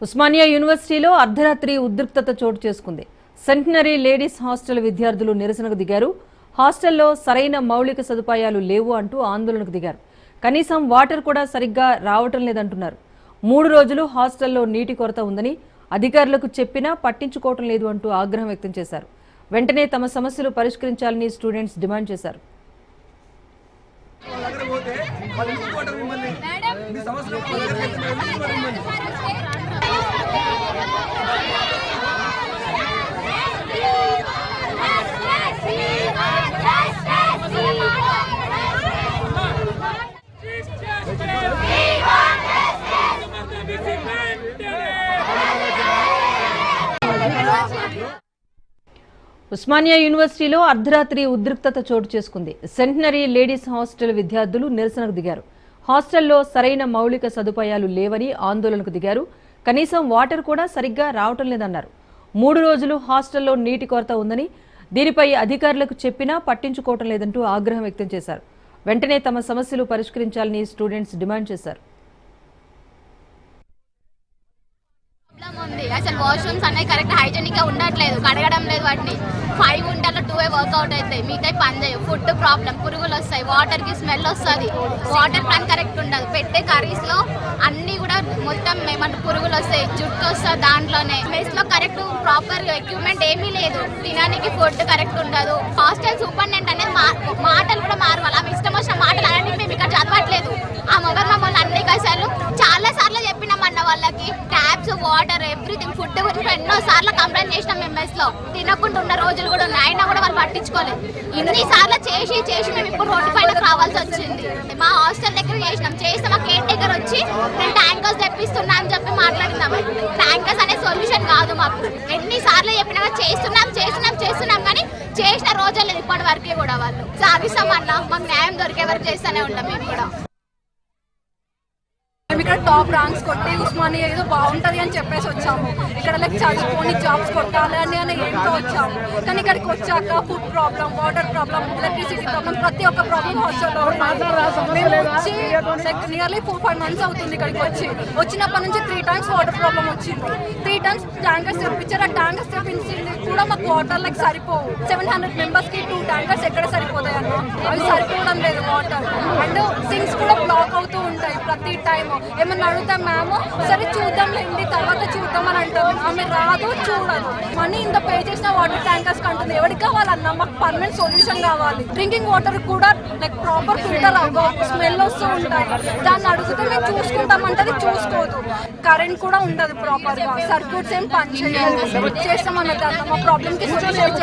ఉస్మానియా యూనివర్సిటీలో అర్ధరాత్రి ఉద్రిక్తత చోటు చేసుకుంది. సెంటనరీ లేడీస్ హాస్టల్ విద్యార్థులు నిరసనకు దిగారు. హాస్టల్లో సరైన మౌలిక సదుపాయాలు లేవు అంటూ ఆందోళనకు దిగారు. కనీసం వాటర్ కూడా సరిగ్గా రావటం లేదంటున్నారు. 3 రోజులు హాస్టల్లో నీటి కొరత ఉందని అధికారులకు చెప్పినా పట్టించుకోవటం లేదు అంటూ ఆగ్రహం వ్యక్తం చేశారు. వెంటనే తమ సమస్యలు పరిష్కరించాలని స్టూడెంట్స్ డిమాండ్ చేశారు. ఉస్మానియా యూనివర్సిటీలో అర్ధరాత్రి ఉద్రిక్తత చోటు చేసుకుంది. సెంటనరీ లేడీస్ హాస్టల్ విద్యార్థులు నిరసనకు దిగారు. హాస్టల్లో సరైన మౌలిక సదుపాయాలు లేవని ఆందోళనకు దిగారు. కనీసం వాటర్ కూడా సరిగ్గా రావటం లేదన్నారు. 3 రోజులు హాస్టల్లో నీటి కొరత ఉందని, దీనిపై అధికారులకు చెప్పినా పట్టించుకోవటం లేదంటూ ఆగ్రహం వ్యక్తం చేశారు. వెంటనే తమ సమస్యలు పరిష్కరించాలని స్టూడెంట్స్ డిమాండ్ చేశారు. అసలు వాష్రూమ్స్ అనేవి కరెక్ట్ హైజీనిక్ గా ఉండట్లేదు, కడగడం లేదు. వాటిని 5 గంటల్లో 2 వర్కౌట్ అవుతాయి, మిగతా పని చేయవు. ఫుడ్ ప్రాబ్లం, పురుగులు వస్తాయి, వాటర్ కి స్మెల్ వస్తుంది, వాటర్ ప్లాన్ కరెక్ట్ ఉండదు. పెట్టే కర్రీస్ లో అన్ని కూడా మొత్తం ఏమంటే పురుగులు వస్తాయి, జుట్టు వస్తుంది. దాంట్లోనే మెస్ లో కరెక్ట్ ప్రాపర్ ఎక్విప్మెంట్ ఏమీ లేదు, తినడానికి ఫుడ్ కరెక్ట్ ఉండదు. హాస్టల్ సూపరింటెండెంట్ అనేది మాటలు కూడా మారవాలి. ఆమె ఇష్టం వచ్చిన మాటలు అన్నీ మేము ఇక్కడ చదవట్లేదు. ఆ మొగర్ మమ్మల్ని అన్ని కసాలు చాలా సార్లు చెప్పినామన్న వాళ్ళకి ట్యాప్స్, వాటర్, ఎవ్రీథింగ్. ఫుడ్ గురించి ఎన్నో సార్లు కంప్లైంట్ చేసినాం. మేము మెస్ లో తినకుండా ఉన్న రోజులు కూడా ఉన్నాయి, అయినా కూడా వాళ్ళు పట్టించుకోలేదు. ఇన్ని సార్లు చేసి మేము ఇప్పుడు రోడ్డు పైన రావాల్సి వచ్చింది. మా హాస్టల్ దగ్గర చేస్తే మా కేర్ టేకర్ వచ్చి నేను ట్యాంకర్స్ తెప్పిస్తున్నా అని చెప్పి మాట్లాడినాం. ట్యాంకర్స్ అనే సొల్యూషన్ కాదు మాకు. ఎన్ని సార్లు చెప్పినా చేస్తున్నాం కానీ చేసిన రోజులు ఇప్పటి వరకే కూడా వాళ్ళు సాగిస్తామన్నా మాకు న్యాయం దొరికే వరకు చేస్తూనే ఉంటాం. మేము కూడా ఇక్కడ టాప్ ర్యాంక్స్ కొట్టి ఉస్మానియా ఏదో బాగుంటుంది అని చెప్పేసి వచ్చాము. ఇక్కడ చదువుకొని జాబ్స్ కొట్టాలి అని ఏంటో వచ్చాము. కానీ ఇక్కడికి వచ్చాక food problem, water problem, electricity problem, ప్రతి ఒక్క ప్రాబ్లం హాస్టల్లో మేము వచ్చి నియర్లీ 4-5 months అవుతుంది. ఇక్కడికి వచ్చినప్పటి నుంచి 3 times వాటర్ ప్రాబ్లం వచ్చింది. 3 times ట్యాంకర్స్ తెప్పించారు. ఆ ట్యాంకర్స్ తెప్పించింది కూడా మాకు వాటర్ సరిపోవు. 700 members కి 2 tankers ఎక్కడ సరిపోతాయి అన్న, అవి సరిపోవడం లేదు వాటర్. అండ్ సింక్స్ కూడా బ్లాక్ అవుతూ ఉంటాయి ప్రతి టైం. ఏమన్నా అడుగుతాం మ్యామ్, సరే చూద్దాంలేండి తర్వాత చూద్దాం అని అంటారు. ఆమె రాదు, చూడదు. మనీ ఇంత పే చేసిన వాటర్ ట్యాంకర్స్ కంటుంది. ఎవరికి కావాలన్నా మాకు పర్మనెంట్ సొల్యూషన్ కావాలి. డ్రింకింగ్ వాటర్ కూడా లైక్ ప్రాపర్ ఫిల్టర్ అవ్వవు, స్మెల్ వస్తూ ఉంటాయి. దాన్ని అడిగితే మేము చూసుకుంటామంటే చూసుకోదు. కరెంట్ కూడా ఉండదు ప్రాపర్ గా, సర్క్యూట్స్ ఏం పని చేస్తామన్నది. మా ప్రాబ్లమ్ కి సొల్యూషన్